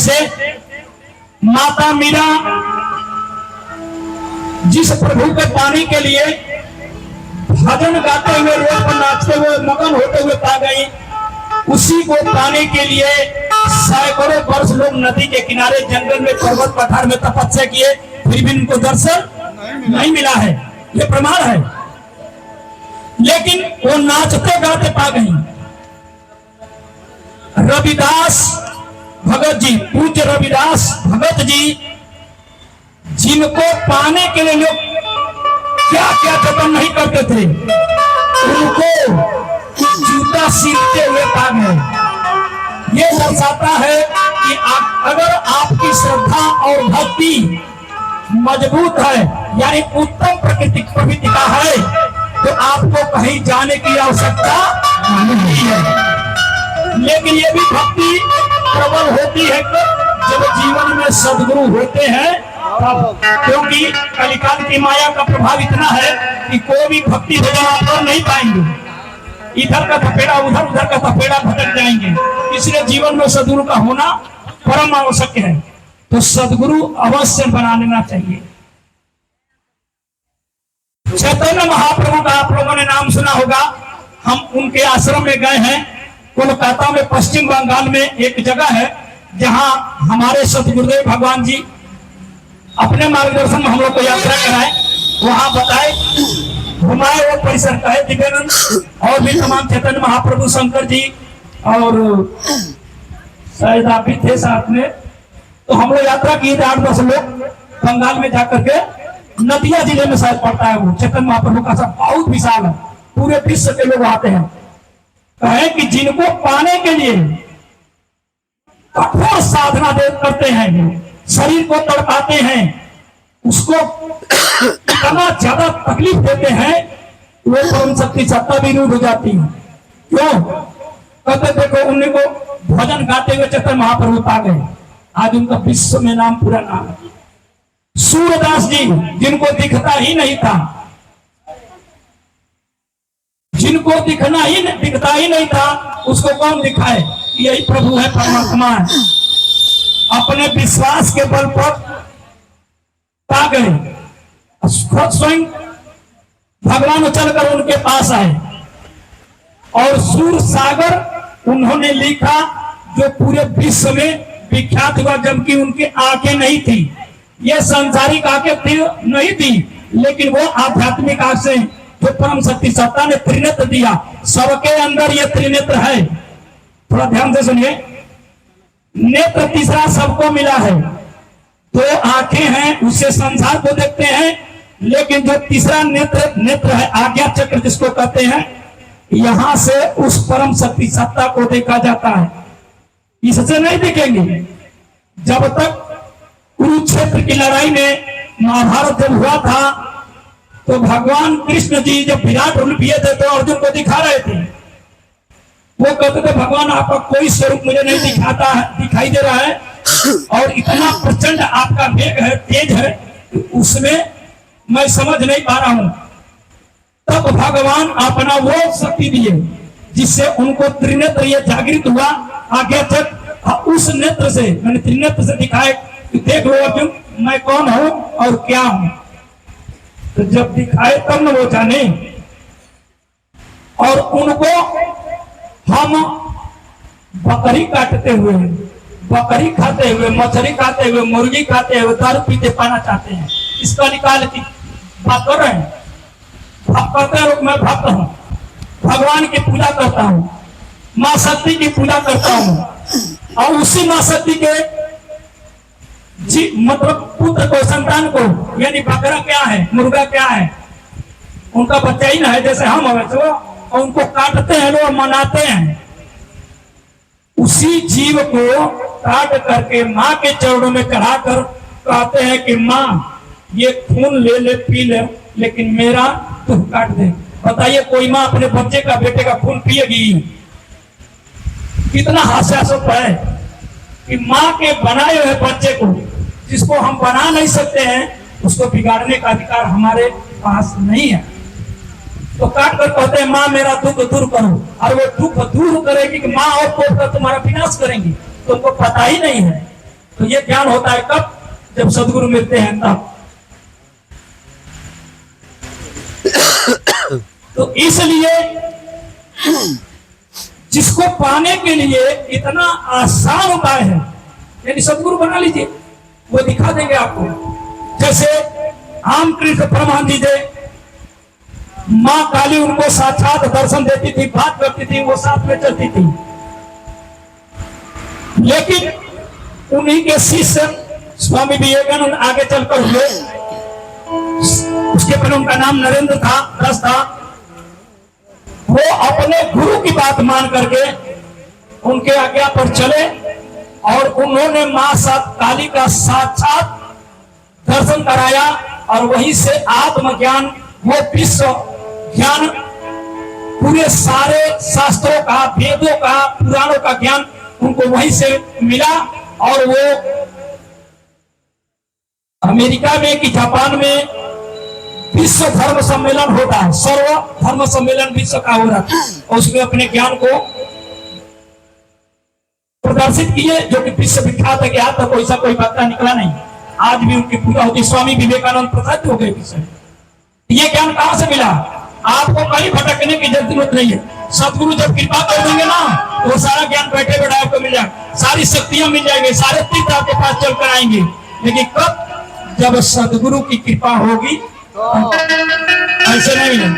जैसे माता मीरा जिस प्रभु के पाने के लिए भजन गाते हुए रोड पर नाचते हुए मगन होते हुए पा गई, उसी को पाने के लिए सैकड़ों वर्ष लोग नदी के किनारे जंगल में पर्वत पठार में तपस्या किए, फिर भी उनको दर्शन नहीं मिला है। ये प्रमाण है। लेकिन वो नाचते गाते पा गई। रविदास भगत जी, पूज्य रविदास भगत जी, जिनको पाने के लिए लोग क्या क्या जतन नहीं करते थे, उनको जूता सीखते हुए पा गए। ये दर्शाता है कि अगर आपकी श्रद्धा और भक्ति मजबूत है, यानी उत्तम प्रवृत्ति का है, तो आपको कहीं जाने की आवश्यकता नहीं है। लेकिन ये भी भक्ति प्रबल होती है जब जीवन में सद्गुरु होते हैं तब, क्योंकि कलिकाल की माया का प्रभाव इतना है कि कोई भी भक्ति भजन आप नहीं पाएंगे। इधर का थपेड़ा उधर, उधर का थपेड़ा भटक जाएंगे। इसलिए जीवन में सद्गुरु का होना परम आवश्यक है। तो सद्गुरु अवश्य बना लेना चाहिए। चैतन्य महाप्रभु का आप लोगों ने नाम सुना होगा। हम उनके आश्रम में गए हैं। कोलकाता में, पश्चिम बंगाल में एक जगह है जहां हमारे सतगुरुदेव भगवान जी अपने मार्गदर्शन में हम लोग को यात्रा कराए, वहां बताए, घुमाए। वो परिसर का है दिव्यानंद और भी तमाम चैतन्य महाप्रभु, शंकर जी और शायद आप भी थे साथ में। तो हम लोग यात्रा किए थे 8-10 लोग बंगाल में जाकर के। नदिया जिले में शायद पड़ता है वो। चैतन्य महाप्रभु का सब बहुत विशाल है, पूरे विश्व के लोग आते हैं। कहे कि जिनको पाने के लिए कठोर साधना करते हैं, शरीर को तड़पाते हैं, उसको इतना ज्यादा तकलीफ देते हैं, वो परम शक्ति सत्ता भी रूढ़ हो जाती है। क्यों? कहते देखो उन्हीं को भजन गाते हुए चैतन्य महाप्रभु पा गए। आज उनका विश्व में नाम, पूरा नाम है। सूरदास जी, जिनको दिखता ही नहीं था, जिनको दिखता ही नहीं था, उसको कौन दिखाए? यही प्रभु है, परमात्मा है। अपने विश्वास के बल पर पा गए। स्वयं भगवान चलकर उनके पास आए और सूर सागर उन्होंने लिखा, जो पूरे विश्व में विख्यात हुआ, जबकि उनकी आंखें नहीं थी। ये सांसारिक आंखें नहीं थी, लेकिन वो आध्यात्मिक आंख से जो परम शक्ति सत्ता ने त्रिनेत्र दिया, सबके अंदर ये त्रिनेत्र है। थोड़ा ध्यान से सुनिए। नेत्र तीसरा सबको मिला है। 2 आंखें हैं, उससे संसार को देखते हैं, लेकिन जो तीसरा नेत्र है, आज्ञा चक्र जिसको कहते हैं, यहां से उस परम शक्ति सत्ता को देखा जाता है। इससे नहीं देखेंगे। जब तक कुरुक्षेत्र की लड़ाई में महाभारत जब हुआ था, तो भगवान कृष्ण जी जब विराट रूप लिए थे, तो अर्जुन को दिखा रहे थे। वो कहते थे भगवान आपका कोई स्वरूप मुझे नहीं दिखाई दे रहा है, और इतना प्रचंड आपका वेग है, तेज है, उसमें मैं समझ नहीं पा रहा हूं। तब भगवान अपना वो शक्ति दिए जिससे उनको त्रिनेत्र ये जागृत हुआ। आगे तक उस नेत्र से, मैंने त्रिनेत्र से दिखाए कि देख लो अर्जुन, मैं कौन हूं और क्या हूं। तो जब दिखाए तब न वो जाने। और उनको हम बकरी काटते हुए, बकरी खाते हुए, मछली खाते हुए, मुर्गी खाते हुए, दारू पीते पाना चाहते हैं। इसका निकाल की बात कर रहे हैं। आप कहते हैं मैं भक्त हूं, भगवान की पूजा करता हूं, मां शक्ति की पूजा करता हूं, और उसी मां शक्ति के मतलब पुत्र को, संतान को, यानी बकरा क्या है, मुर्गा क्या है, उनका बच्चा ही ना है, जैसे हम हो वैसे वो, और उनको काटते हैं लोग, मनाते हैं। उसी जीव को काट करके माँ के चरणों में चढ़ाकर कहते हैं कि माँ ये खून ले ले, पी ले, लेकिन मेरा तू काट दे। बताइए कोई माँ अपने बच्चे का, बेटे का खून पिएगी? कितना हास्यास्पद है कि माँ के बनाए हुए बच्चे को, जिसको हम बना नहीं सकते हैं, उसको बिगाड़ने का अधिकार हमारे पास नहीं है। तो काट कर कहते हैं माँ मेरा दुख दूर करो, और वो दुख दूर करेगी कि माँ और कोट कर तुम्हारा विनाश करेंगी। तुमको पता ही नहीं है तो ये ज्ञान होता है कब? जब सदगुरु मिलते हैं तब। तो इसलिए जिसको पाने के लिए इतना आसान उपाय है, यानी सदगुरु बना लीजिए, वो दिखा देंगे आपको। जैसे रामकृष्ण परमहंस जी, माँ काली उनको साक्षात दर्शन देती थी, बात करती थी, वो साथ में चलती थी। लेकिन उन्हीं के शिष्य स्वामी विवेकानंद आगे चलकर हुए, उसके पहले उनका नाम नरेंद्र था, दास था। वो अपने गुरु की बात मान करके उनके आज्ञा पर चले और उन्होंने मां काली का साक्षात दर्शन कराया, और वहीं से आत्मज्ञान, वो विश्व ज्ञान, पूरे सारे शास्त्रों का, वेदों का, पुराणों का ज्ञान उनको वहीं से मिला। और वो अमेरिका में कि जापान में विश्व धर्म सम्मेलन होता है, सर्व धर्म सम्मेलन विश्व का हो रहा है, और उसमें अपने ज्ञान को प्रदर्शित किए, जो कि विश्व विख्यात है कि आज तक ऐसा कोई बात निकला नहीं। आज भी उनकी पूजा होती। स्वामी विवेकानंद प्रसिद्ध हो गए विषय। ये ज्ञान कहां से मिला? आपको कहीं भटकने की जरूरत नहीं है। सदगुरु जब कृपा कर देंगे ना, तो सारा ज्ञान बैठे बैठे आपको मिल जाएगा, सारी शक्तियां मिल जाएंगी, सारे तीर्थ आपके पास चल कर आएंगे। लेकिन कब? जब सदगुरु की कृपा होगी, ऐसे नहीं है।